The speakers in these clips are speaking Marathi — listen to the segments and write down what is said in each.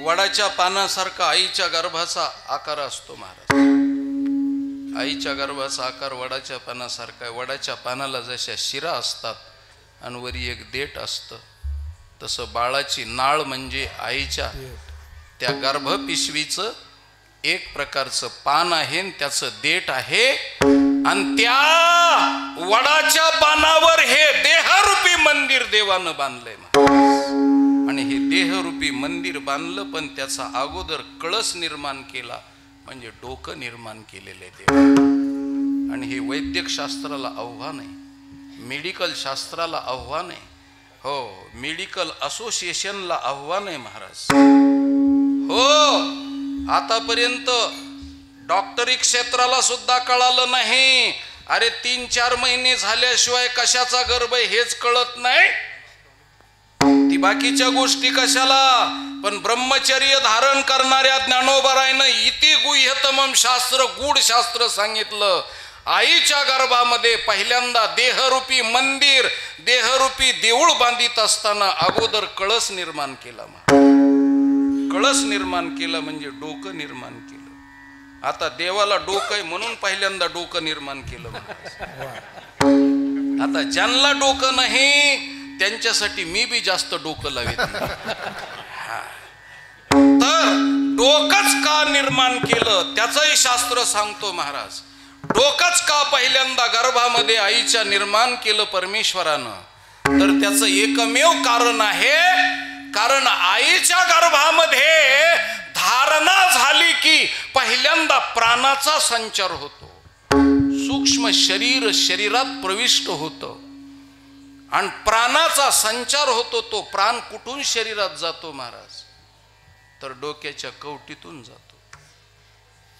वडाच्या पानासारखा आईच्या गर्भाचा आकार असतो महाराज. आईच्या गर्भाचा आकार वडाच्या पानासारखा आहे. वडाच्या पानाला जशा शिरा असतात आणि वरी एक देठ असतं, तसं बाळाची नाळ म्हणजे आईच्या त्या गर्भपिशवीचं एक प्रकारचं पान आहे, त्याचं देठ आहे. आणि त्या वडाच्या पानावर हे देहरूपी मंदिर देवानं बांधलंय. आणि हे देहरूपी मंदिर बांधलं, पण त्याचा अगोदर कळस निर्माण केला, म्हणजे डोकं निर्माण केलेले देव. आणि हे वैद्यक शास्त्राला आव्हान आहे, मेडिकल शास्त्राला आव्हान आहे, हो मेडिकल असोसिएशनला आव्हान आहे महाराज. हो आतापर्यंत डॉक्टरी क्षेत्राला सुद्धा कळालं नाही. अरे 3-4 महिने झाल्याशिवाय कशाचा गर्भ हेच कळत नाही, ती बाकीच्या गोष्टी कशाला. पण ब्रह्मचर्य धारण करणाऱ्या ज्ञानोबरायनं इति गुह्यतमम शास्त्र गूढ शास्त्र सांगितलं. आईच्या गर्भामध्ये पहिल्यांदा देहरूपी मंदिर देहरूपी देऊळ बांधित असताना अगोदर कळस निर्माण केला. कळस निर्माण केला म्हणजे डोकं निर्माण केलं. आता देवाला डोकं आहे म्हणून पहिल्यांदा डोकं निर्माण केलं. आता ज्यांना डोकं नाही त्यांच्यासाठी मी बी जास्त डोकं लावेत. तर डोकंच का निर्माण केलं त्याचंही शास्त्र सांगतो महाराज. डोकंच का पहिल्यांदा गर्भामध्ये आईच्या निर्माण केलं परमेश्वरानं, तर त्याचं एकमेव कारण आहे, कारण आईच्या गर्भामध्ये धारणा झाली की पहिल्यांदा प्राणाचा संचार होतो. सूक्ष्म शरीर शरीरात प्रविष्ट होतं आणि प्राणाचा संचार होतो. तो प्राण कुठून शरीरात जातो महाराज, तर डोक्याच्या कवटीतून जातो.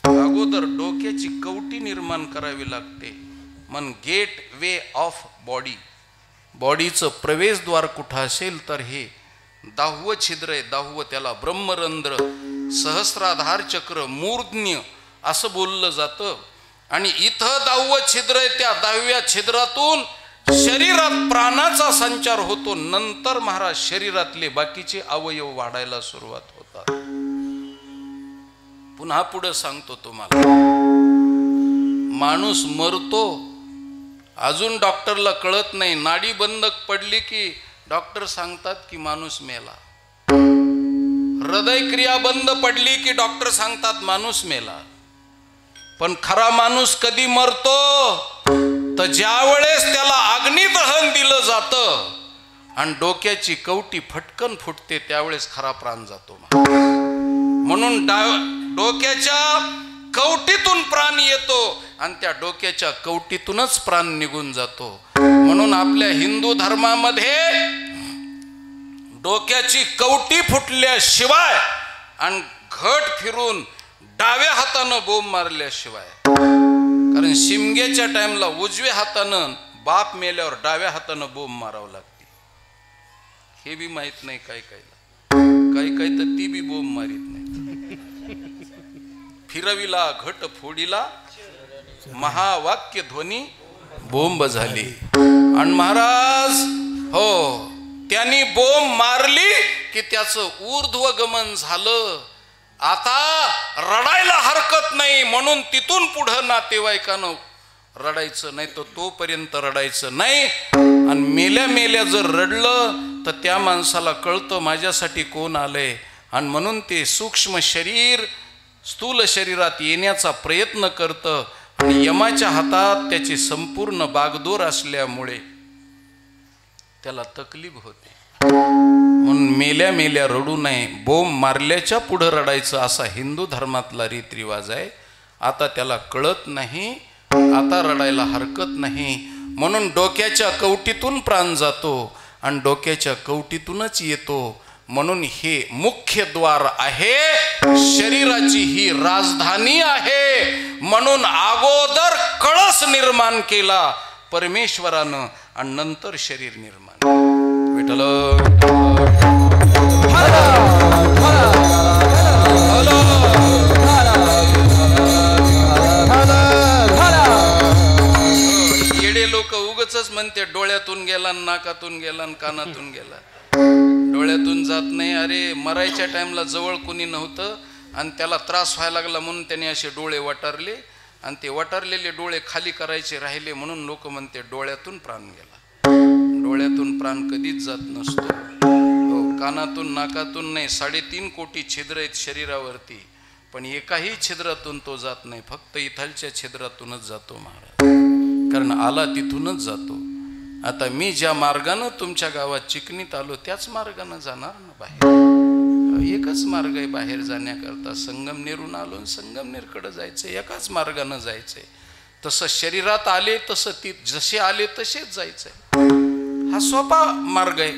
अगोदर डोक्याची कवटी निर्माण करावी लागते. मन गेट वे ऑफ बॉडी, बॉडीचं प्रवेशद्वार कुठं असेल तर हे 10वं छिद्र आहे. 10वं त्याला ब्रह्मरंध्र, सहस्राधार चक्र, मूर्ध्न्य असं बोललं जातं. आणि इथं 10वं छिद्र आहे. त्या 10व्या छिद्रातून शरीरात प्राणाचा संचार होतो. नंतर महाराज शरीरातले बाकीचे अवयव वाढायला सुरुवात होतात. पुन्हा पुढे सांगतो तुम्हाला, माणूस मरतो अजून डॉक्टरला कळत नाही. नाडी बंद पडली की डॉक्टर सांगतात की माणूस मेला. हृदय क्रिया बंद पडली की डॉक्टर सांगतात माणूस मेला. पण खरा माणूस कधी मरतो, तर ज्या वेळेस त्याला अग्निदहन दिलं जातं आणि डोक्याची कवटी फटकन फुटते त्यावेळेस खरा प्राण जातो. म्हणून डोक्याच्या कवटीतून प्राण येतो आणि त्या डोक्याच्या कवटीतूनच प्राण निघून जातो. म्हणून आपल्या हिंदू धर्मामध्ये डोक्याची कवटी फुटल्याशिवाय आणि घट फिरून डाव्या हातानं बोंब मारल्याशिवाय, कारण शिमग्याच्या टाइमला उजव्या हातानं बाप मेल्यावर डाव्या हातानं बोंब मारावं लागते. हे बी माहित नाही काही काही तर ती बी बोंब मारित नाही. फिरविला घट फोडीला महावाक्य ध्वनी बोंब झाली. आणि महाराज हो त्यांनी बोंब मारली की त्याचं ऊर्ध्वगमन झालं. आता रडायला हरकत नाही म्हणून तिथून पुढं नातेवाईकानं रडायचं नाही, तर तोपर्यंत रडायचं नाही. आणि मेल्या मेल्या जर रडलं तर त्या माणसाला कळतं माझ्यासाठी कोण आलंय. आणि म्हणून ते सूक्ष्म शरीर स्थूल शरीरात येण्याचा प्रयत्न करतं. आणि यमाच्या हातात त्याची संपूर्ण बागदोर असल्यामुळे त्याला तकलीफ होते. म्हणून मेल्या मेल्या रडू नये, बोंब मारल्याच्या पुढं रडायचं असा हिंदू धर्मातला रीतरिवाज आहे. आता त्याला कळत नाही, आता रडायला हरकत नाही. म्हणून डोक्याच्या कवटीतून प्राण जातो आणि डोक्याच्या कवटीतूनच येतो. म्हणून हे मुख्य द्वार आहे, शरीराची ही राजधानी आहे. म्हणून अगोदर कळस निर्माण केला परमेश्वरानं आणि नंतर शरीर निर्माण. विठ्ठल येडे लोक उगच म्हणते डोळ्यातून गेला, नाकातून गेला, कानातून गेला. डोळ्यातून जात नाही. अरे मरायच्या टाइमला जवळ कोणी नव्हतं आणि त्याला त्रास व्हायला लागला म्हणून त्याने असे डोळे वटारले आणि ते वटारलेले डोळे खाली करायचे राहिले म्हणून लोक म्हणते डोळ्यातून प्राण गेला. डोळ्यातून प्राण कधीच जात नसतो. हो, कानातून नाकातून नाही. 3.5 कोटी छिद्र आहेत शरीरावरती, पण एकाही छिद्रातून तो जात नाही. फक्त इथालच्या छिद्रातूनच जातो महाराज, कारण आला तिथूनच जातो. आता मी ज्या मार्गानं तुमच्या गावात चिकणीत आलो त्याच मार्गानं जाणार ना बाहेर. एकच मार्ग आहे बाहेर जाण्याकरता. संगमनेरून आलो, संगमनेरकडे जायचं, एकाच मार्गानं जायचंय. तसं शरीरात आले तसं ती जसे आले तसेच जायचंय. हा सोपा मार्ग आहे.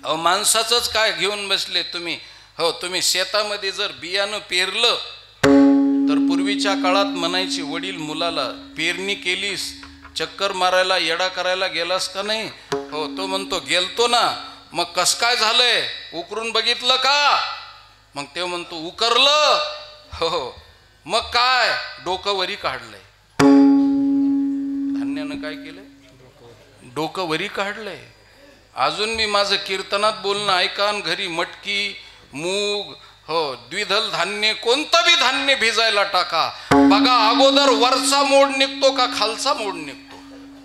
अहो माणसाचंच काय घेऊन बसले तुम्ही. हो, तुम्ही शेतामध्ये जर बियाणं पेरलं तर पूर्वीच्या काळात म्हणायची वडील मुलाला, पेरणी केलीस, चक्कर मारायला येडा करायला गेलास का नाही. हो, तो म्हणतो गेलतो ना. मग कस काय झालंय, उकरून बघितलं का. मग ते म्हणतो उकरलं. हो, मग काय, डोकं वरी काढलंय. धान्यानं काय केलंय, डोकं वरी काढलंय. अजून मी माझं कीर्तनात बोलणं ऐका आणि घरी मटकी, मूग, हो द्विदल धान्य, कोणतं बी धान्य भिजायला टाका. बघा अगोदर वरचा मोड निघतो का खालचा मोड निघतो.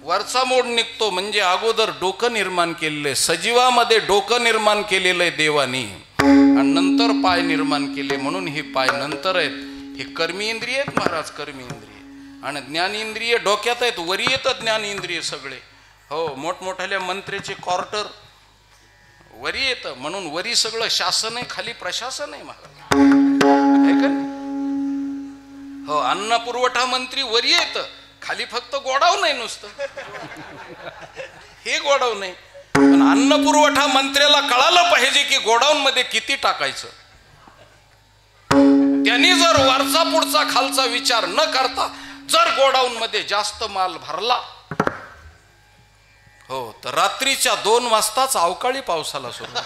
वरचा मोड निघतो म्हणजे अगोदर डोकं निर्माण केलेलं आहे. सजीवामध्ये डोकं निर्माण केलेलं आहे देवानी आणि नंतर पाय निर्माण केले. म्हणून हे पाय नंतर आहेत. हे कर्मी इंद्रिय आहेत महाराज, कर्मी इंद्रिय. आणि ज्ञानेंद्रिय डोक्यात आहेत. वरी येतात ज्ञानेंद्रिय सगळे. हो, मोठमोठ्याल्या मंत्र्याचे क्वार्टर वरी येतं. म्हणून वरी सगळं शासन आहे, खाली प्रशासन आहे महाराज, आहे का. हो, अन्न पुरवठा मंत्री वरी येतं, खाली फक्त गोडाऊन नाही नुसतं, हे गोडाऊन नाही. पण अन्न पुरवठा मंत्र्याला कळालं पाहिजे की गोडाऊन मध्ये किती टाकायचं. त्यांनी जर वरचा पुढचा खालचा विचार न करता जर गोडाऊन मध्ये जास्त माल भरला, हो, तर रात्रीच्या 2 वाजताच अवकाळी पावसाला सुरुवात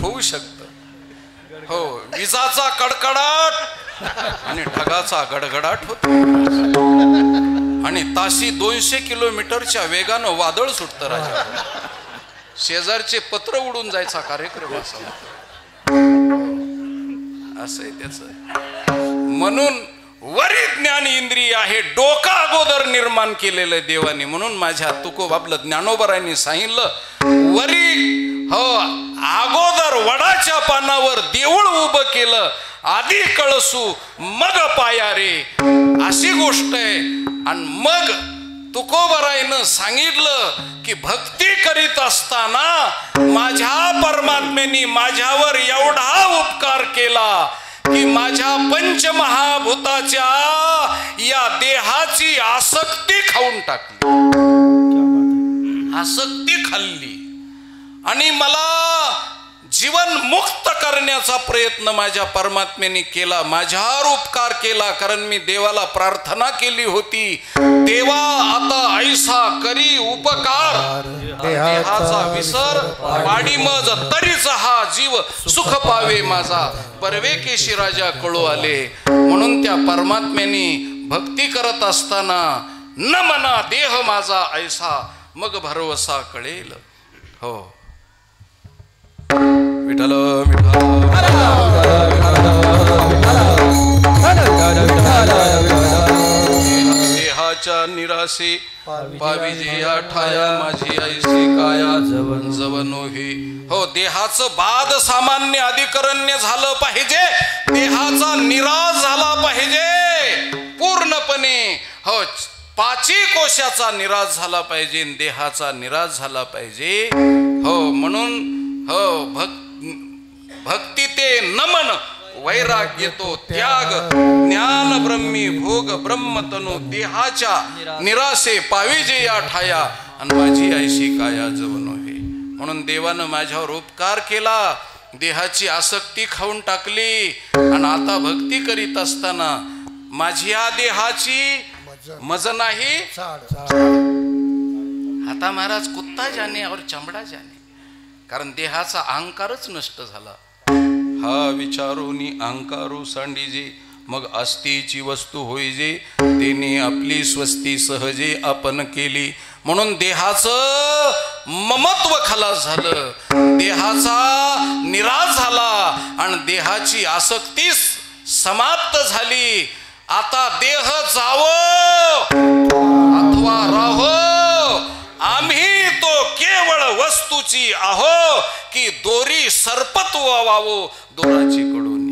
होऊ शकत. हो, विजाचा कडकडाट आणि ढगाचा गडगडाट होतो आणि ताशी 200 किलोमीटरच्या वेगानं वादळ सुटतं राजा. शेजारचे पत्र उडून जायचा कार्यक्रम असा. असं आहे त्याच. म्हणून वरी ज्ञान इंद्रिय आहे. डोकं अगोदर निर्माण केलेलं आहे देवाने. म्हणून माझ्या तुकोबाबलं ज्ञानोबरायांनी सांगितलं वरी, हो, अगोदर वडाच्या पानावर देऊळ उभं केलं, आधी कळसू मग पाया रे, अशी गोष्ट आहे. आणि मग तुकोबरायनं सांगितलं की भक्ती करीत असताना माझ्या परमात्म्याने माझ्यावर एवढा उपकार केला की माझ्या पंचमहाभूताच्या या देहाची आसक्ती खाऊन टाकली. आसक्ती खाल्ली आणि मला जीवन मुक्त करण्याचा प्रयत्न माझ्या परमात्म्याने केला. माझ्यावर उपकार केला, कारण मी देवाला प्रार्थना केली होती, देवा आता ऐसा करी उपकार, देहाचा विसर पाडी मज तरीच हा जीव सुख पावे माझा, परवेकेशी राजा कळू आले. म्हणून त्या परमात्म्याने भक्ती करत असताना न मना देह माझा ऐसा मग भरवसा कळेल. हो, विठ्ठल देहाच्या निराशे पाविजे ठाया माझी ऐसी काया जवनो हे. हो, देहाचं बाद सामान्य अधिकरण्य झालं पाहिजे, देहाचा निराश झाला पाहिजे पूर्णपणे. हो, 5 कोशाचा निराश झाला पाहिजे, देहाचा निराश झाला पाहिजे. हो, म्हणून हो, भक्ती ते नमन, वैराग्य तो त्याग, ज्ञान ब्रह्मी भोग ब्रह्मतनु, देहाच्या निराशे पाविजे या ठाया आणि माझी ऐशी काया जवनो हे. म्हणून देवानं माझ्यावर उपकार केला, देहाची आसक्ती खाऊन टाकली आणि आता भक्ती करीत असताना माझी या देहाची मज नाही. आता महाराज कुत्ता जाने और चमडा जाने, कारण देहाचा अहंकारच नष्ट झाला. हा विचारोनी अहंकारू सांडीजे मग अस्तीची वस्तू होई जे तेने आपली स्वस्ती सहजे आपण केली. म्हणून देहाचं ममत्व खलास झालं, देहाचा निराश झाला आणि देहाची आसक्ती समाप्त झाली. आता देह जावो अथवा राहो, आम्ही तो केवळ वस्तूची आहो की दोरी सर्पत्व व्हावो दोराची कडोनी.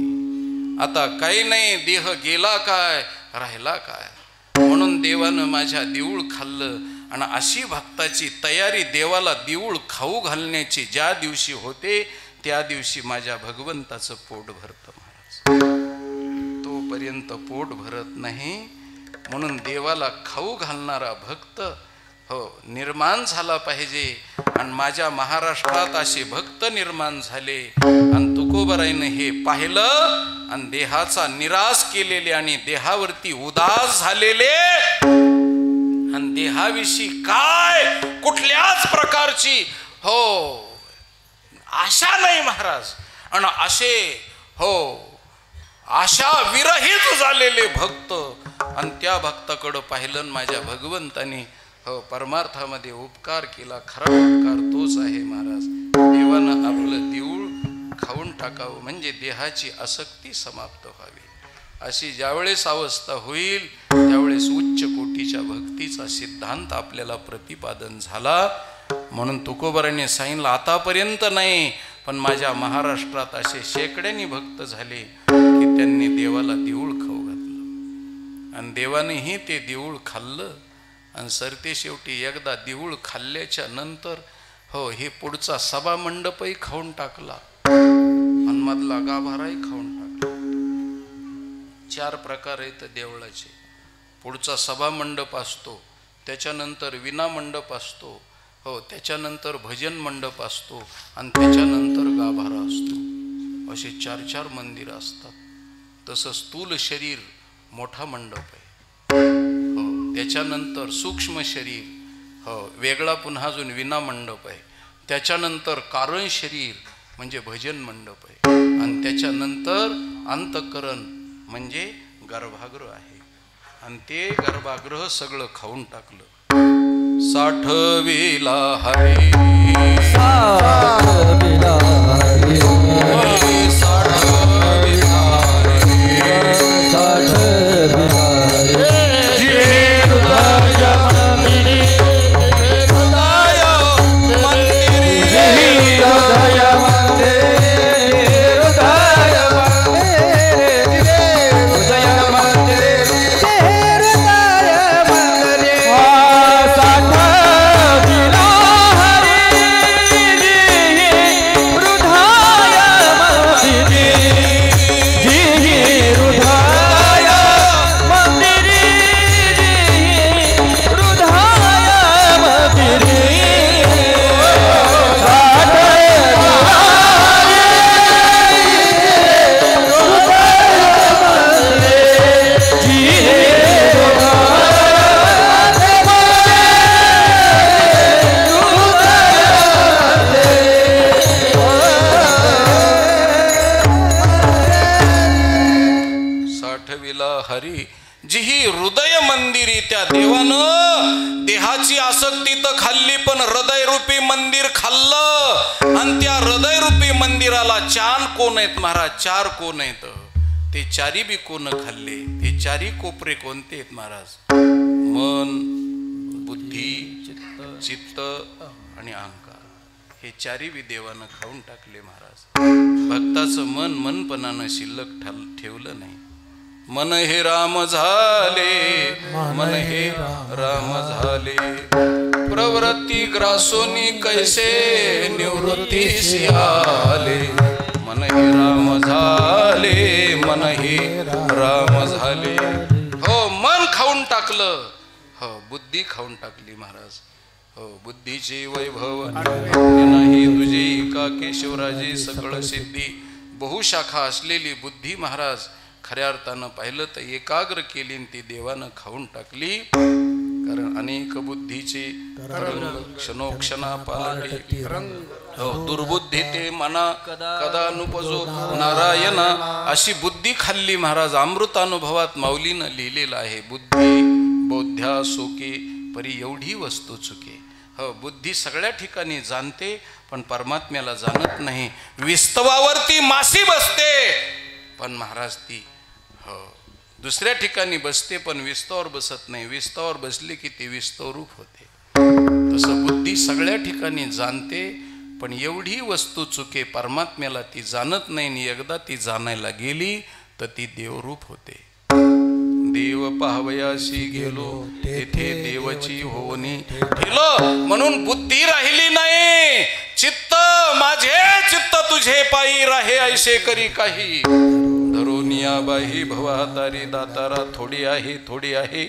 आता काही नाही, देह गेला काय राहिला काय. म्हणून देवानं माझ्या देऊळ खाल्लं. आणि अशी भक्ताची तयारी देवाला देऊळ खाऊ घालण्याची ज्या दिवशी होते त्या दिवशी माझ्या भगवंताचं पोट भरतं महाराज. तोपर्यंत पोट भरत नाही. म्हणून देवाला खाऊ घालणारा भक्त हो निर्माण झाला पाहिजे. आणि माझ्या महाराष्ट्रात असे भक्त निर्माण झाले. आणि तुकोबाराईनं हे पाहिलं आणि देहाचा निराश केलेले आणि देहावरती उदास झालेले आणि देहाविषयी काय कुठल्याच प्रकारची हो आशा नाही महाराज. आणि असे हो आशा विरहित झालेले भक्त. आणि त्या भक्ताकडं पाहिलं माझ्या भगवंतानी हो परमार्थामध्ये उपकार केला. खरा उपकार तोच आहे महाराज. देवानं आपलं देऊळ खाऊन टाकावं म्हणजे देहाची आसक्ती समाप्त व्हावी. अशी ज्यावेळेस अवस्था होईल त्यावेळेस उच्च कोटीच्या भक्तीचा सिद्धांत आपल्याला प्रतिपादन झाला. म्हणून तुकोबाराने सांगितलं आतापर्यंत नाही पण माझ्या महाराष्ट्रात असे शेकड्यांनी भक्त झाले की त्यांनी देवाला देऊळ खाऊ घातलं. आणि देवानेही ते देऊळ खाल्लं. आणि सरते शेवटी एकदा देऊळ खाल्ल्याच्या नंतर हो हे पुढचा सभा मंडपही खाऊन टाकला आणि मधला गाभाराही खाऊन टाकला. 4 प्रकार आहेत देवळाचे. पुढचा सभा मंडप असतो, त्याच्यानंतर विना मंडप असतो हो, त्याच्यानंतर भजन मंडप असतो आणि त्याच्यानंतर गाभारा असतो. असे 4 मंदिर असतात. तसं स्थूल शरीर मोठा मंडप आहे हो, त्याच्यानंतर सूक्ष्म शरीर हो वेगळा पुन्हा अजून विना मंडप आहे. त्याच्यानंतर कारण शरीर म्हणजे भजन मंडप आहे. आणि त्याच्यानंतर अंतःकरण म्हणजे गर्भागृह आहे. आणि ते गर्भागृह सगळं खाऊन टाकलं. साठविला हरी साठविला हरी साठविला हरी साठविला हरी जी ही हृदय मंदिरी. त्या देवानं देहाची आसक्ती तर खाल्ली पण हृदय रूपी मंदिर खाल्लं. आणि त्या हृदय रूपी मंदिराला 4 कोण आहेत महाराज. 4 कोण आहेत. ते 4ही बी कोण खाल्ले. ते 4ही कोपरे कोणते आहेत महाराज. मन बुद्धी चित्त आणि अहंकार. हे 4ही बी देवानं खाऊन टाकले महाराज. भक्ताचं मन मनपणानं शिल्लक ठेवलं नाही. मन हे राम झाले मन हे राम झाले प्रवृत्ती ग्रासोनी कैसे निवृत्ती आले. मन हे राम झाले मन हे राम झाले हो मन खाऊन टाकलं हो बुद्धी खाऊन टाकली महाराज हो. बुद्धीचे वैभव नाही तुझे का केशवराजे सकळ सिद्धी. बहुशाखा असलेली बुद्धी महाराज खऱ्या अर्थानं पाहिलं तर एकाग्र केली ती देवानं खाऊन टाकली. कारण अनेक बुद्धीचे क्षणोक्षणा पालटे दुर्बुद्धी ते मना कदा नुपजो नारायणा. अशी बुद्धी खाल्ली महाराज. अमृतानुभवात माऊलीनं लिहिलेलं आहे, बुद्धी बोध्या सोके परी एवढी वस्तू चुके. हो, बुद्धी सगळ्या ठिकाणी जाणते पण परमात्म्याला जाणत नाही. विस्तवावरती मासी बसते पण महाराज ती दुसऱ्या ठिकाणी बसते पण विस्तवावर बसत नाही. विस्तवावर बसली की ती विस्तवरूप होते. तसं बुद्धी सगळ्या ठिकाणी जाणते पण एवढी वस्तू चुके, परमात्म्याला ती जाणत नाही. आणि एकदा ती जाणायला गेली तर ती देवरूप होते. देव पाहवयाशी गेलो तेथे देवाची होनी ठेलो. म्हणून बुद्धी राहिली नाही. चित्त माझे चित्त तुझे पायी राहे ऐसे करी काही. धरोनिया बाही भवातारी दातारा थोडी आहे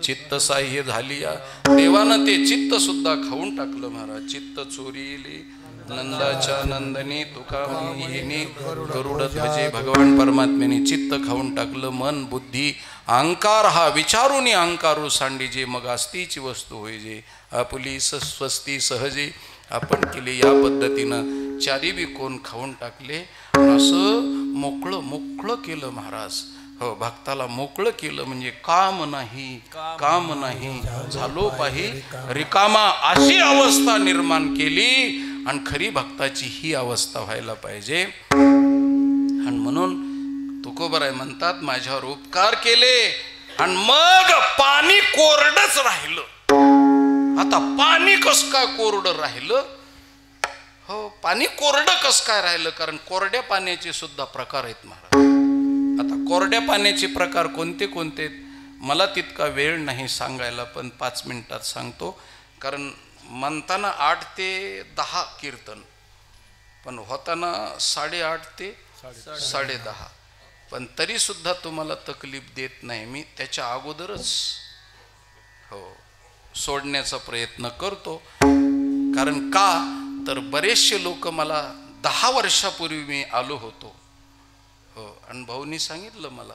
चित्त साह्य झाली. देवानं ते चित्त सुद्धा खाऊन टाकलं महाराज. चित्त चोरीले नंदाच्या नंदनी तुका येणे गरुड ध्वजे. भगवान परमात्म्याने चित्त खाऊन टाकलं. मन बुद्धी अहंकार हा विचारूनी अहंकारू सांडी जे मग आस्तीची वस्तू होय जे. आपुली स्वस्ती सहजे आपण केले. या पद्धतीनं चारी बी कोण खाऊन टाकले. असं मोकळं केलं महाराज. हो, भक्ताला मोकळं केलं म्हणजे काम नाही झालो पाही रिकामा. अशी अवस्था निर्माण केली. आणि खरी भक्ताची ही अवस्था व्हायला पाहिजे. आणि म्हणून तुकोबराय म्हणतात, माझ्यावर उपकार केले आणि मग पाणी कोरडच राहिलं. आता पाणी कस काय कोरडं राहिलं? हो, पाणी कोरडं कस काय राहिलं? कारण कोरड्या पाण्याचे सुद्धा प्रकार आहेत महाराज. आता कोरड्या पाण्याचे प्रकार कोणते कोणते मला तितका वेळ नाही सांगायला, पण 5 मिनिटात सांगतो. कारण म्हणताना 8 ते 10 कीर्तन, पण होताना 8:30 ते 10:30. पण तरी सुद्धा तुम्हाला तकलीफ देत नाही मी. त्याच्या अगोदरच सोडण्याचा प्रयत्न करतो. कारण का तर बरेचसे लोक मला 10 वर्षापूर्वी मी आलो होतो. आणि भाऊनी सांगितलं मला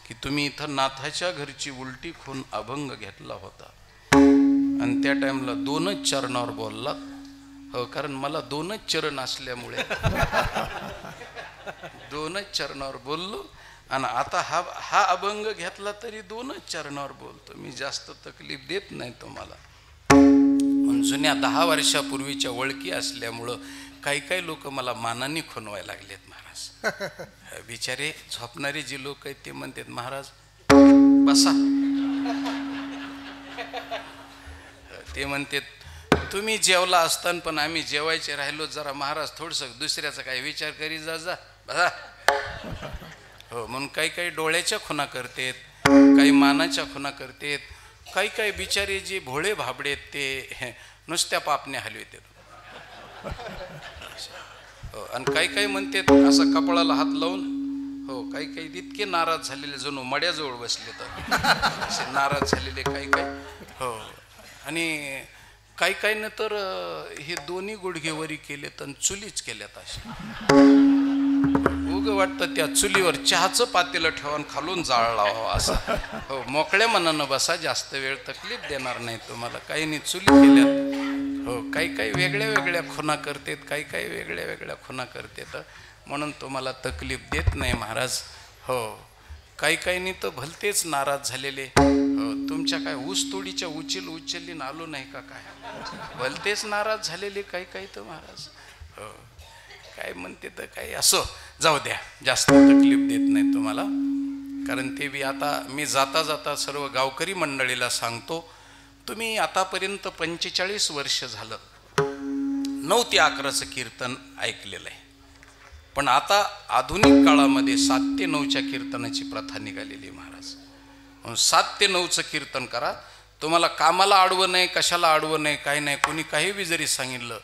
की तुम्ही इथं नाथाच्या घरची उलटी खून अभंग घेतला होता आणि त्या टाइमला 2च चरणावर बोललात. हो, कारण मला 2च चरण असल्यामुळे 2च चरणावर बोललो. आणि आता हा अभंग घेतला तरी 2च चरणावर बोलतो मी. जास्त तकलीफ देत नाही तुम्हाला. पण जुन्या 10 वर्षापूर्वीच्या ओळखी असल्यामुळं काही लोक मला मानाने खुणवायला लागलेत महाराज. बिचारे झोपणारे जे लोक आहेत ते म्हणतात, महाराज बसा. ते म्हणतात तुम्ही जेवला असताना पण आम्ही जेवायचे राहिलो. जरा महाराज थोडंसं दुसऱ्याचा काही विचार करी जा बसा. हो, म्हणून काही डोळ्याच्या खुणा करतेत, काही मानाच्या खुणा करतेत. काही बिचारे जे भोळे भाबडेत ते नुसत्या पापण्या हलवितात. आणि काही म्हणतात असं कपाळाला हात लावून. हो, काही इतके नाराज झालेले जणू मड्याजवळ बसले तर असे नाराज झालेले काही. हो, आणि काही न तर हे दोन्ही गुडघेवरी केलेत आणि चुलीच केल्यात. असे उग वाटतं त्या चुलीवर चहाचं पातेलं ठेवून खालून जाळ लावावं असं. हो, मोकळ्या मनानं बसा, जास्त वेळ तकलीफ देणार नाही तुम्हाला. काही नाही चुली केल्यात. हो, काही वेगळ्या खुणा करतेत, काही वेगळ्या खुणा करतेत. म्हणून तुम्हाला तकलीफ देत नाही महाराज. हो, काही तर भलतेच नाराज झालेले. हो, तुमच्या काय ऊस तोडीच्या उचलली आलो नाही का काय? भलतेच नाराज झालेले काही तर महाराज. हो, काय म्हणते तर काही असो, जाऊ द्या, जास्त तकलीफ देत नाही तुम्हाला. कारण ते बी आता मी जाता सर्व गावकरी मंडळीला सांगतो, तुम्ही आतापर्यंत 45 वर्ष झालं 9 ते 11चं कीर्तन ऐकलेलं आहे. पण आता आधुनिक काळामध्ये 7 ते 9च्या कीर्तनाची प्रथा निघालेली महाराज. 7 ते 9चं कीर्तन करा. तुम्हाला कामाला आडवं नाही, कशाला आडवं नाही, काही नाही. कोणी काही बी जरी सांगितलं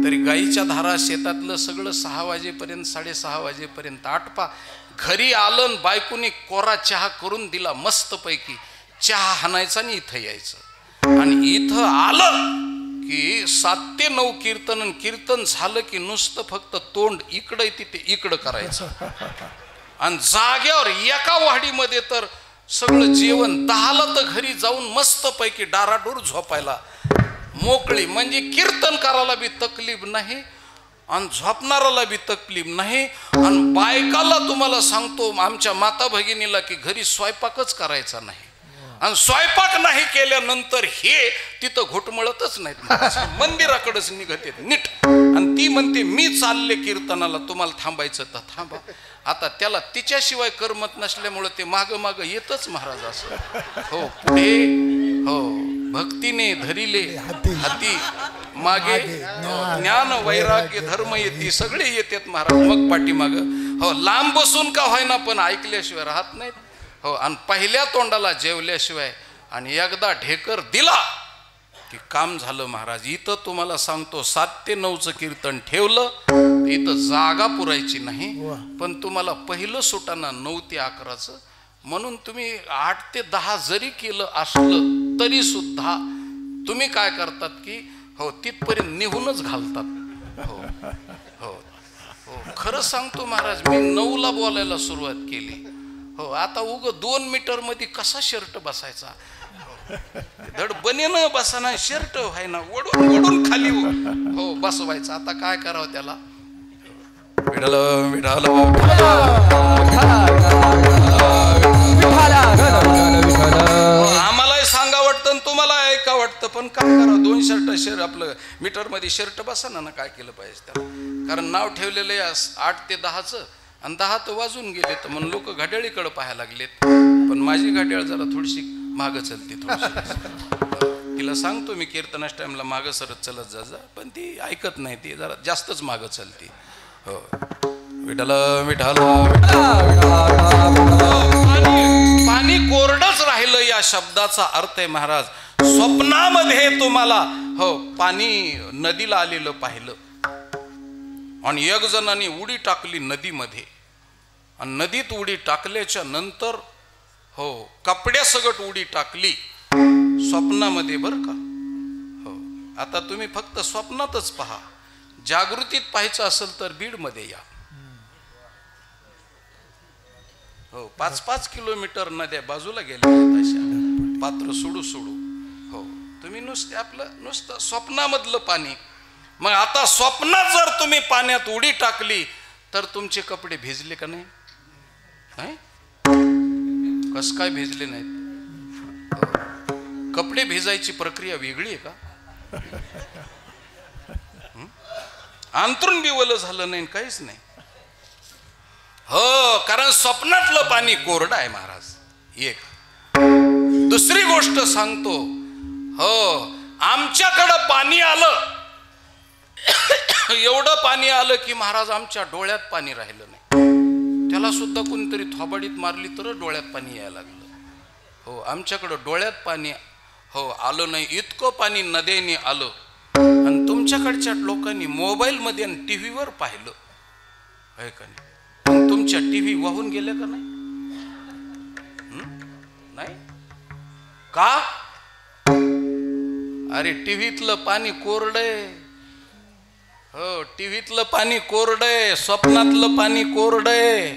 तरी गाईच्या धारा शेतातलं सगळं 6 वाजेपर्यंत 6:30 वाजेपर्यंत आटपा. घरी आलं बायकोनी कोरा चहा करून दिला मस्तपैकी. चहा हाणायचा आणि इथं यायचं. आणि इथं आलं की 7 ते 9 कीर्तन झालं की नुसतं फक्त तोंड इकडं तिथे इकडं करायचं. आणि जाग्यावर एका वाडीमध्ये तर सगळं जेवण 10ला तर घरी जाऊन मस्त पैकी डाराडूर झोपायला मोकळी, म्हणजे कीर्तन करायला बी तकलीफ नाही आणि झोपणाराला बी तकलीफ नाही. आणि बायकाला तुम्हाला सांगतो आमच्या माता भगिनीला की घरी स्वयंपाकच करायचा नाही, आणि स्वयंपाक नाही केल्यानंतर हे तिथं घुटमळतच नाहीत, मंदिराकडेच निघते नीट. आणि ती म्हणते मी चालले कीर्तनाला, तुम्हाला थांबायचं तर थांबा. आता त्याला तिच्याशिवाय करमत नसल्यामुळे ते माग माग येतच महाराज असं. हो पुढे हो भक्तीने धरिले हाती मागे ज्ञान वैराग्य धर्म येते सगळे येतात महाराज मग पाठीमाग. हो लांब बसून का होईना पण ऐकल्याशिवाय राहत नाहीत. हो आणि पहिल्या तोंडाला जेवल्याशिवाय आणि एकदा ढेकर दिला की काम झालं महाराज. इथं तुम्हाला सांगतो 7 ते 9चं कीर्तन ठेवलं इथं जागा पुरायची नाही, पण तुम्हाला पहिलं सुटाना 9 ते 11चं, म्हणून तुम्ही 8 ते 10 जरी केलं असलं तरी सुद्धा तुम्ही काय करतात की हो तिथपर्यंत निघूनच घालतात. हो हो हो खरं सांगतो महाराज, मी 9ला बोलायला सुरुवात केली. हो आता उग 2 मीटर मध्ये कसा शर्ट बसायचा, धड बनेन बसाना शर्ट व्हायना वडून वडून खाली हो बसवायचा. आता काय करावं त्याला. विडाल विडाल आम्हालाही सांगा वाटतं तुम्हाला ऐका वाटतं, पण काय करावं. 2 शर्ट आपलं मीटर मध्ये शर्ट बसाना ना, काय केलं पाहिजे त्याला. कारण नाव ठेवलेलं आहे 8 ते 10चं आणि 10 तर वाजून गेले तर म्हणून लोक घड्याळीकडे पाहायला लागलेत. पण माझी घड्याळ जरा थोडीशी मागं चलते थोडीशी. तिला सांगतो मी कीर्तनाच्या टाइमला मागं सरत चलत जा, पण ती ऐकत नाही, ती जरा जास्तच मागं चलते. हो विठाल विठाल पाणी कोरडच राहिलं या शब्दाचा अर्थ आहे महाराज. स्वप्नामध्ये तुम्हाला हो पाणी नदीला आलेलं पाहिलं आणि एक जणांनी उडी टाकली नदीमध्ये आणि नदीत उडी टाकल्याच्या नंतर हो कपड्यासकट उडी टाकली स्वप्नामध्ये बरं का. हो आता तुम्ही फक्त स्वप्नातच पहा, जागृतीत पाहायचं असेल तर बीडमध्ये या. हो 5-5 किलोमीटर नद्या बाजूला गेल्या अशा पात्र सोडू सोडू. हो तुम्ही नुसते आपलं नुसतं स्वप्नामधलं पाणी. मग आता स्वप्नात जर तुम्ही पाण्यात उडी टाकली तर तुमचे कपडे भिजले का नाही? कस काय भिजले नाहीत? कपडे भिजायची प्रक्रिया वेगळी आहे का? अंतरून बिवलं झालं नाही काहीच नाही. हो कारण स्वप्नातलं पाणी कोरडं आहे महाराज. एक दुसरी गोष्ट सांगतो, हो आमच्याकडं पाणी आलं एवढं पाणी आलं की महाराज आमच्या डोळ्यात पाणी राहिलं नाही. त्याला सुद्धा कोणीतरी थोबाडीत मारली तर डोळ्यात पाणी यायला लागलं. हो आमच्याकडं डोळ्यात पाणी हो आलं नाही, इतकं पाणी नद्याने आलं. आणि तुमच्याकडच्या लोकांनी मोबाईल मध्ये आणि टीव्हीवर पाहिलं आहे का नाही? मग तुमच्या टीव्ही वाहून गेल्या का नाही? नाही का? अरे टीव्हीतलं पाणी कोरडंय. हो टीव्हीतलं पाणी कोरडंय, स्वप्नातलं पाणी कोरडंय.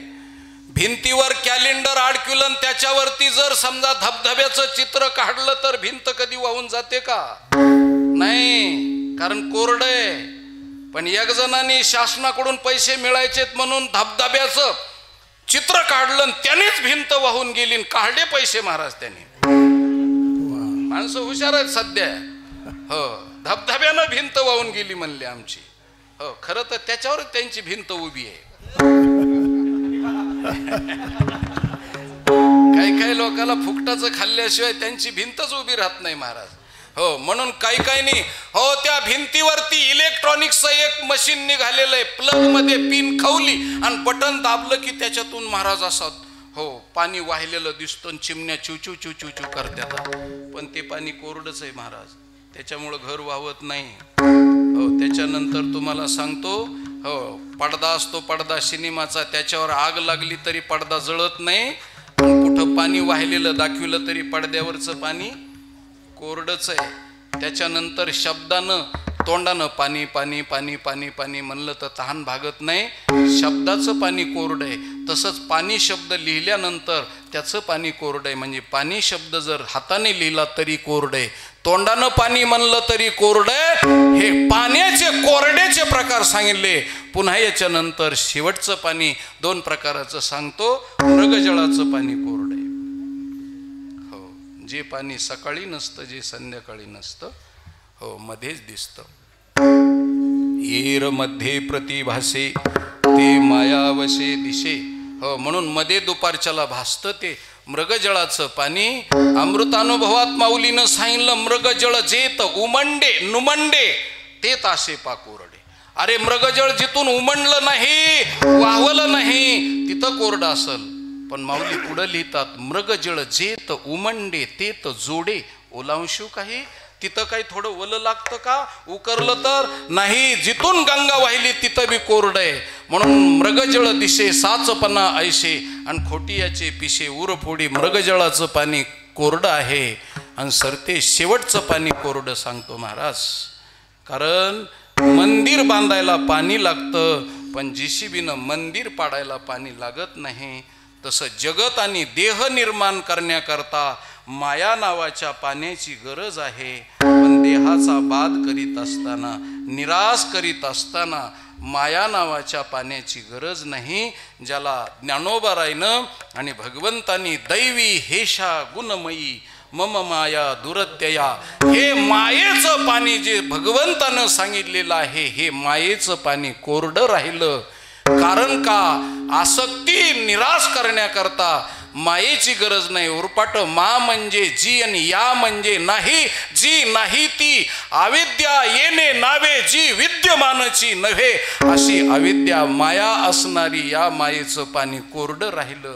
भिंतीवर कॅलेंडर अडकवलं त्याच्यावरती जर समजा धबधब्याचं चित्र काढलं तर भिंत कधी वाहून जाते का? नाही, कारण कोरडंय. पण एक जणांनी शासनाकडून पैसे मिळायचेत म्हणून धबधब्याचं चित्र काढलं त्यानेच भिंत वाहून गेली, काढले पैसे महाराज त्यांनी. माणसं हुशार आहेत सध्या. हो धबधब्यानं भिंत वाहून गेली म्हणले आमची. हो खरं तर त्याच्यावर त्यांची भिंत उभी आहे. काही काही लोकांना फुकटाचं खाल्ल्याशिवाय त्यांची भिंतच उभी राहत नाही महाराज. हो म्हणून काही काही नाही. हो त्या भिंतीवरती इलेक्ट्रॉनिक्सचं एक मशीन निघालेलं आहे, प्लग मध्ये पिन खवली आणि बटन दाबलं की त्याच्यातून महाराज असत हो पाणी वाहिलेलं दिसतं. चिमण्या चिवचू चिवचू चिव करतात, पण ते पाणी कोरडच आहे महाराज. त्याच्यामुळं घर वाहत नाही. हो त्याच्यानंतर तुम्हाला सांगतो, हो पडदा असतो पडदा सिनेमाचा, त्याच्यावर आग लागली तरी पडदा जळत नाही. कुठं पाणी वाहिलेलं दाखविलं तरी पडद्यावरचं पाणी कोरडच आहे. त्याच्यानंतर शब्दानं तोंडानं पाणी पाणी पाणी पाणी पाणी म्हणलं तर तहान भागत नाही. शब्दाचं पाणी कोरड आहे. तसंच पाणी शब्द लिहिल्यानंतर त्याचं पाणी कोरडं आहे. म्हणजे पाणी शब्द जर हाताने लिहिला तरी कोरडं आहे, तोंडानं पाणी म्हणलं तरी कोरडं आहे. हे पाण्याचे कोरड्याचे प्रकार सांगितले. पुन्हा याच्यानंतर शेवटचं पाणी 2 प्रकाराचं सांगतो. मृगजळाचं पाणी कोरडं आहे. हो, जे पाणी सकाळी नसतं, जे संध्याकाळी नसतं, हो मध्येच दिसतं. येर मध्ये प्रतिभासे ते मायावशे दिशे. हो, म्हणून मध्ये दुपारच्याला भासतं ते मृगजळाचं पाणी. अमृतानुभवात माऊलीनं सांगितलं, मृगजळ जेत उमंडे नुमंडे ते तासे पाकोरडे. अरे मृगजळ जिथून उमंडलं नाही, वाहवलं नाही, तिथं कोरडं असल. पण माऊली पुढं लिहितात, मृगजळ जेत उमंडे तेत जोडे. ओलांशू काही तिथं काही थोडं ओलं लागतं का? उकरलं तर नाही. जिथून गंगा वाहिली तिथं बी कोरडं आहे. म्हणून मृगजळ दिशे साचपणा ऐशे आणि खोटियाचे पिशे उरफोडी. मृगजळाचं पाणी कोरडं आहे आणि सरते शेवटचं पाणी कोरडं सांगतो महाराज. कारण मंदिर बांधायला पाणी लागतं, पण JCBनं मंदिर पाडायला पाणी लागत नाही. तसं जगत आणि देह निर्माण करण्याकरता माया नावाच्या पाण्याची गरज आहे. पण देहाचा बाध करीत असताना, निराश करीत असताना माया नावाच्या पाण्याची गरज नाही. ज्याला ज्ञानोबारायनं आणि भगवंतांनी दैवी हेशा गुणमयी मम माया दुरत्यया, हे मायेचं पाणी जे भगवंतानं सांगितलेलं आहे, हे मायेचं पाणी कोरडं राहिलं. कारण का? आसक्ती निराश करण्याकरता मायेची गरज नाही. उरपाट मा म्हणजे जी आणि या म्हणजे नाही. जी नाही ती अविद्या येणे नावे, जी विद्यमानची नव्हे, अशी अविद्या माया असणारी या मायेचं पाणी कोरडं राहिलं.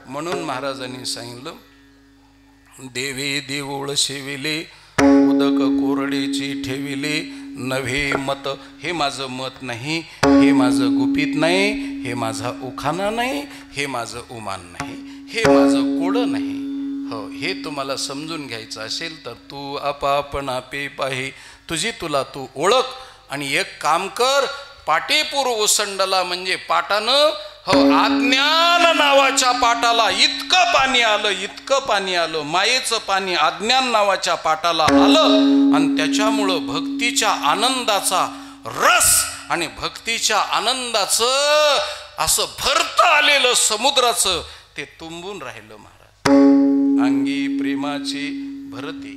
म्हणून महाराजांनी सांगितलं, देवे देऊळ शेविले उदक कोरडेची ठेविले नव्हे मत. हे माझं मत नाही, हे माझं गुपित नाही, हे माझा उखाणा नाही, हे माझं उमान नाही, हे माझं कोडं नाही. हो, हे तुम्हाला समजून घ्यायचं असेल तर तू आपण आपे पाहे, तुझी तुला तू ओळख. आणि एक काम कर, पाटेपूर ओसंडला म्हणजे पाटानं, हो अज्ञान नावाच्या पाटाला इतकं पाणी आलं, इतकं पाणी आलं. मायेचं पाणी अज्ञान नावाच्या पाटाला आलं आणि त्याच्यामुळं भक्तीच्या आनंदाचा रस आणि भक्तीच्या आनंदाचं असं भरत आलेलं समुद्राचं ते तुंबून राहिलं. महाराज अंगी प्रेमाची भरते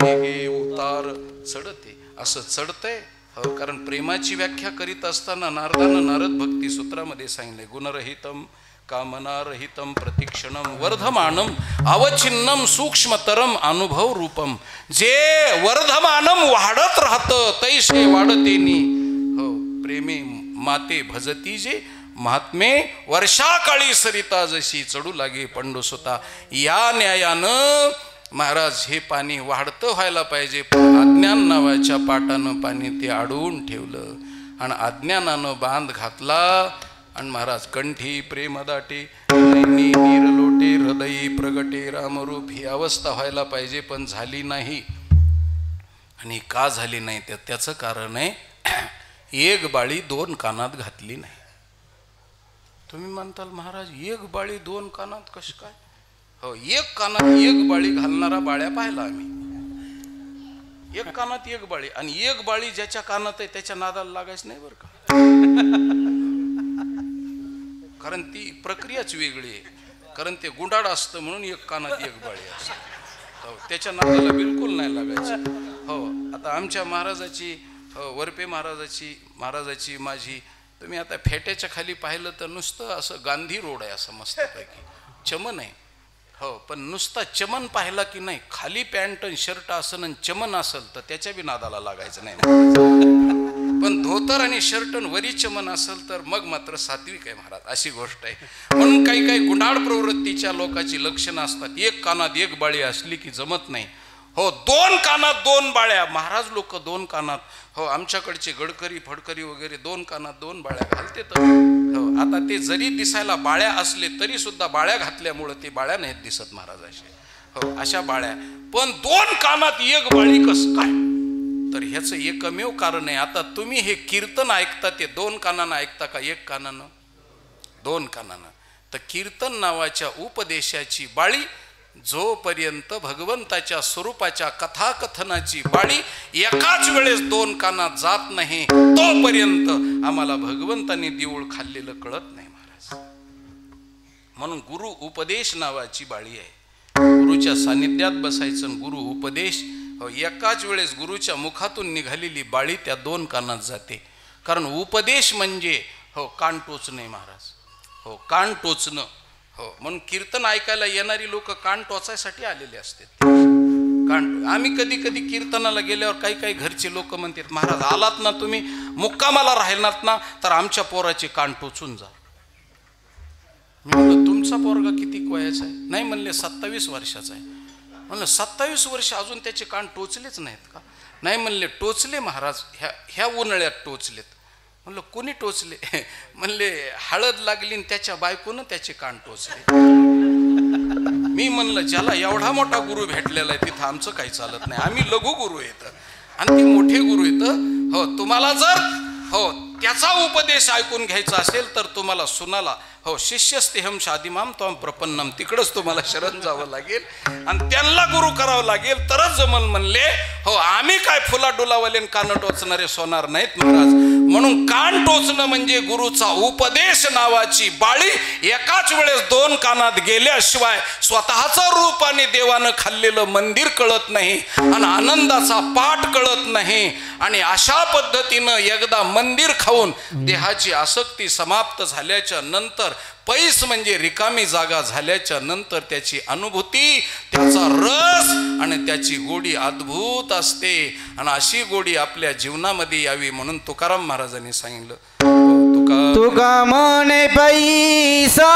नेगे उतार चढते. असं चढतंय. हो, कारण प्रेमाची व्याख्या करीत असताना नारदानं नारद भक्ती सूत्रामध्ये सांगितले, गुणरहितम कामनारहितम प्रतिक्षणम वर्धमानम अवचिन्नम सूक्ष्मतरम अनुभव रूपम. जे वर्धमानम वाढत राहतं तैसे वाढतेनी. हो, प्रेमे माते भजती जे महात्मे वर्षाकाळी सरिता जशी चढू लागे पंडुसुता. या न्यायानं महाराज हे पाणी वाढतं व्हायला पाहिजे. पण अज्ञान नावाच्या पाटानं पाणी ते अडवून ठेवलं आणि अज्ञानानं बांध घातला. आणि महाराज कंठी प्रेमदाटे नैनी नीरलोटे हृदयी प्रगटे रामरूप ही अवस्था व्हायला पाहिजे, पण झाली नाही. आणि का झाली नाही त्याचं कारण आहे, एक बाळी 2 कानात घातली नाही. तुम्ही म्हणताल महाराज एक बाळी 2 कानात कशी काय? हो, एक कानात 1 बाळी घालणारा बाळ्या पाहिला आम्ही. 1 कानात 1 बाळी. आणि 1 बाळी ज्याच्या कानात आहे त्याच्या नादाला लागायचं नाही बरं का. कारण ती प्रक्रियाच वेगळी आहे. कारण ते गुंडाळ असतं म्हणून 1 कानात 1 बाळी असतं. हो, त्याच्या नादाला बिलकुल नाही लागायचं. हो, आता आमच्या महाराजाची, वरपे महाराजाची माझी, तुम्ही आता फेट्याच्या खाली पाहिलं तर नुसतं असं गांधी रोड आहे, असं मस्तपैकी चमन आहे. हो, पण नुसता चमन पाहिला की नाही, खाली पॅन्ट आणि शर्ट असेल आणि चमन असेल तर त्याच्या बी नादाला लागायचं नाही. पण धोतर आणि शर्ट आणि वरी चमन असेल तर मग मात्र सात्विक आहे महाराज, अशी गोष्ट आहे. म्हणून काही काही गुंडाळ प्रवृत्तीच्या लोकांची लक्षणं असतात. 1 कानात 1 बाळी असली की जमत नाही. हो, 2 कानात 2 बाळ्या. महाराज लोक 2 कानात, हो आमच्याकडचे गडकरी फडकरी वगैरे 2 कानात 2 बाळ्या घालते. तर हो, आता ते जरी दिसायला बाळ्या असले तरी सुद्धा बाळ्या घातल्यामुळं ते बाळ्या नाहीत दिसत महाराज असे. हो, अशा बाळ्या. पण 2 कानात 1 बाळी कस काय? तर ह्याचं एकमेव कारण आहे. आता तुम्ही हे कीर्तन ऐकता ते 2 कानानं ऐकता का 1 कानानं? 2 कानानं. तर कीर्तन नावाच्या उपदेशाची बाळी जोपर्यंत भगवंताच्या स्वरूपाच्या कथाकथनाची बाळी एकाच वेळेस 2 कानात जात नाही तोपर्यंत आम्हाला भगवंतांनी देऊळ खाल्लेलं कळत नाही महाराज. म्हणून गुरु उपदेश नावाची बाळी आहे. गुरुच्या सानिध्यात बसायचं. गुरु उपदेश एकाच वेळेस गुरुच्या मुखातून निघालेली बाळी त्या 2 कानात जाते. कारण उपदेश म्हणजे कान टोचणे महाराज. कान टोचणं. म्हणून कीर्तन ऐकायला येणारी लोक कान टोचायसाठी आलेले असतात. आम्ही कधी कधी कीर्तनाला गेल्यावर काही घरचे लोक म्हणतात, महाराज आलात ना तुम्ही मुक्कामाला राहिलात ना तर आमच्या पोराचे कान टोचून जा. मी म्हणलं तुमचा पोरगा किती वयाचा आहे? नाही म्हणले 27 वर्षाचा आहे. म्हणलं 27 वर्ष अजून त्याचे कान टोचलेच नाहीत का? नाही म्हणले टोचले महाराज, ह्या उन्हाळ्यात टोचलेत. म्हणलं कोणी टोचले? म्हणले हळद लागली आणि त्याच्या बायकोनं त्याचे कान टोचले. मी म्हणलं ज्याला एवढा मोठा गुरु भेटलेला आहे तिथं आमचं काही चालत नाही. आम्ही लघु गुरु येतं आणि ते मोठे गुरु येतं. तुम्हाला जर त्याचा उपदेश ऐकून घ्यायचा असेल तर तुम्हाला सुनाला शिष्यस्तेहम शादिमाम त्वं प्रपन्नम तिकडच तुम्हाला शरण जावं लागेल आणि त्यांना गुरु करावं लागेल तरच जमल. म्हणले आम्ही काय फुला डुलावाले कान टोचणारे सोनार नाहीत महाराज. म्हणून कान टोचणं म्हणजे गुरुचा उपदेश नावाची बाळी एकाच वेळेस 2 कानात गेल्याशिवाय स्वतःचं रूप आणि देवानं खाल्लेलं मंदिर कळत नाही आणि आनंदाचा पाठ कळत नाही. आणि अशा पद्धतीनं एकदा मंदिर खाऊन देहाची आसक्ती समाप्त झाल्याच्या नंतर पैस म्हणजे रिकामी जागा झाल्याच्या नंतर त्याची अनुभूती, त्याचा रस आणि त्याची गोडी अद्भुत असते. आणि अशी गोडी आपल्या जीवनामध्ये यावी म्हणून तुकाराम महाराजांनी सांगितलं, तुका म्हणे पैसा,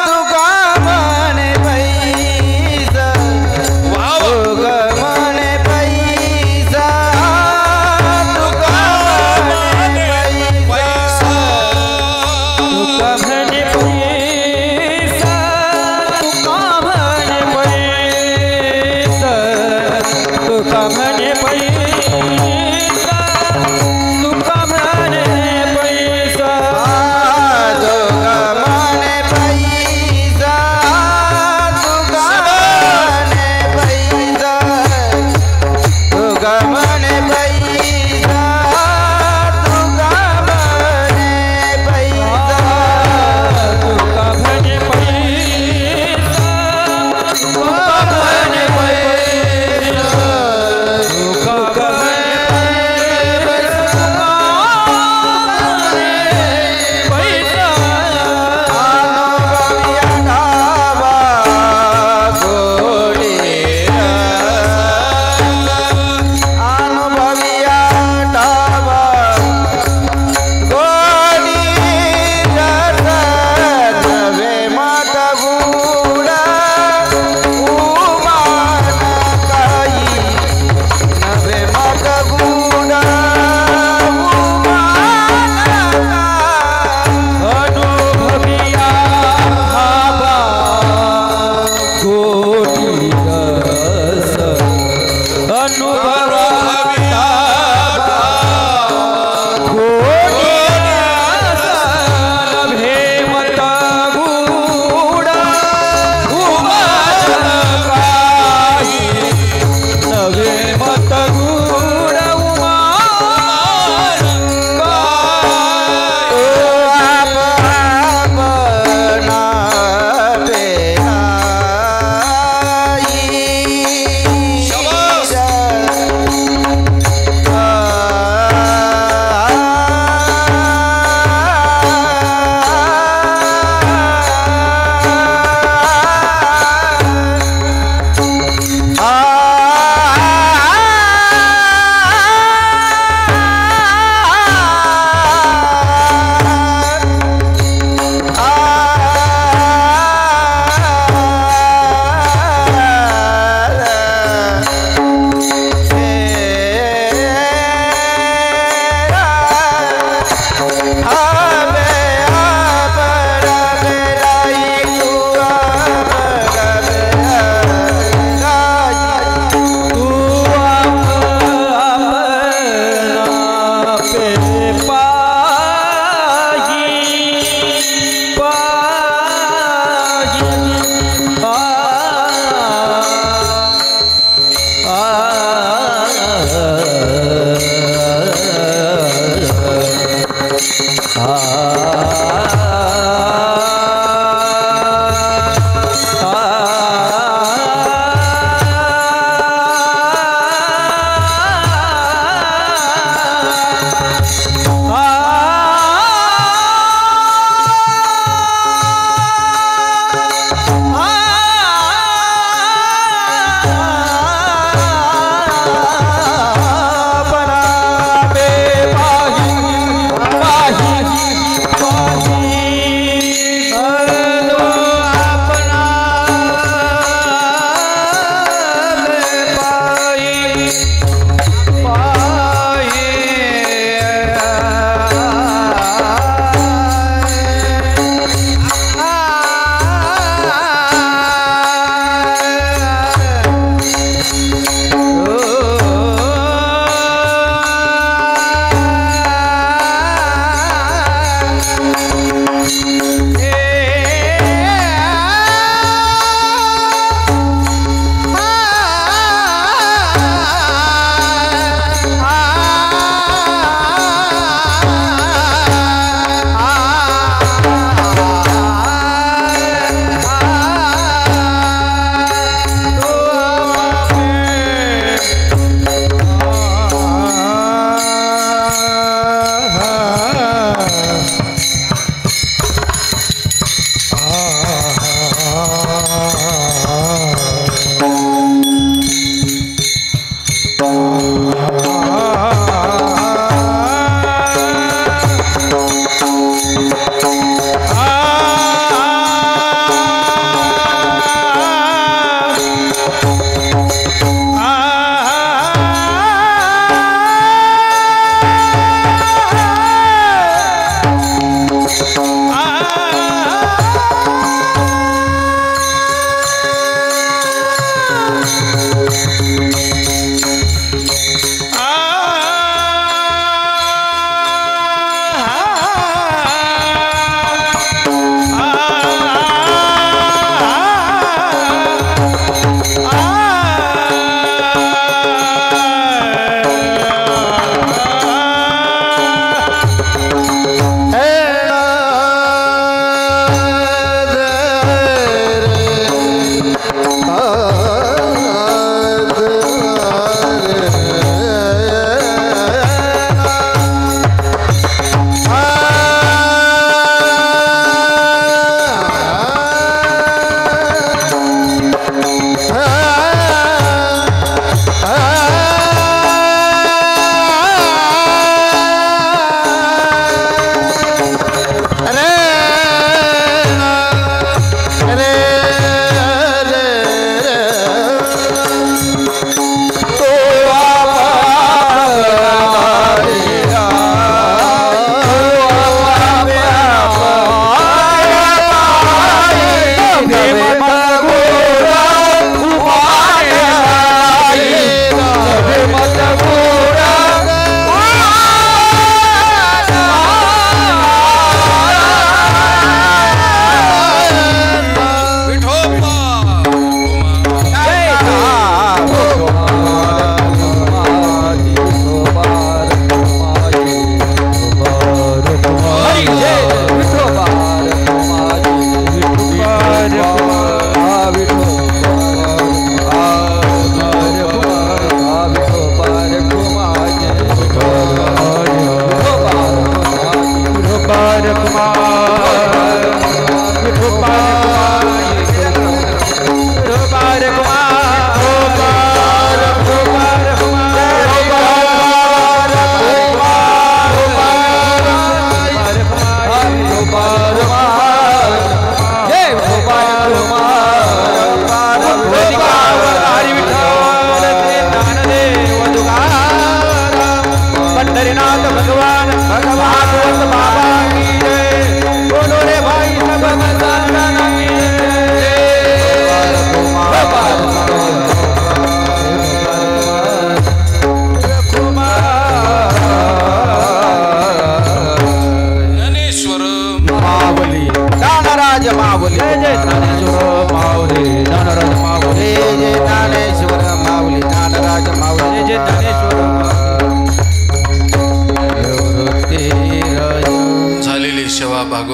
तुका म्हणे पैसा, तुका म्हणे पैसा, तुका म्हणे पैसा, तुका म्हणे पैसा, तुका म्हणे पैसा, तुका म्हणे पैसा, तुका म्हणे तुका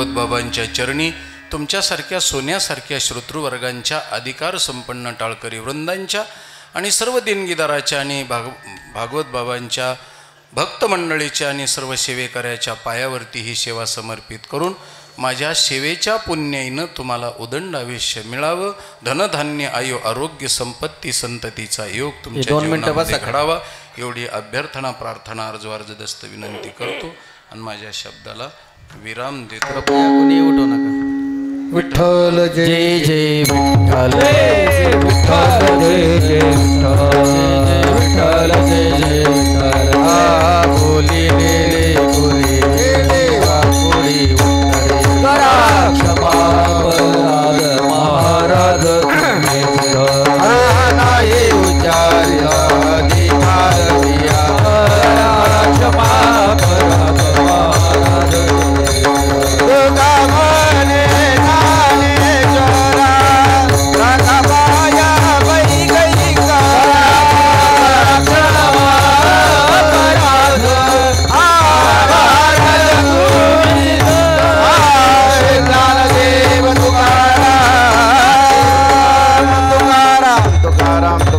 भागवत बाबांच्या चरणी, तुमच्यासारख्या सोन्यासारख्या श्रोतृवर्गांच्या अधिकार संपन्न टाळकरी वृंदांच्या आणि सर्व देणगीदाराच्या आणि भागवत बाबांच्या भक्त मंडळीच्या आणि सर्व सेवेकऱ्याच्या पायावरती ही सेवा समर्पित करून माझ्या सेवेच्या पुण्याईनं तुम्हाला उदंड आयुष्य मिळावं, धनधान्य आयु आरोग्य संपत्ती संततीचा योग तुमच्या जीवनामध्ये घडावा एवढी अभ्यर्थना प्रार्थना अर्जदस्त विनंती करतो आणि माझ्या शब्दाला विराम देतो. कोणी उठू नका. विठ्ठल जय जय विठ्ठल, विठ्ठल जय जय विठ्ठल, जय जय विठ्ठल. बोली नेले पुरी पुरी करा क्षमा महाराज तुम्ही नाही उच्चारला अधिकार दिया. क्षमा महाराज तुका म्हणे ज्ञानेश्वरा, राधा बाया बाई गई का तुकाराम तुकाराम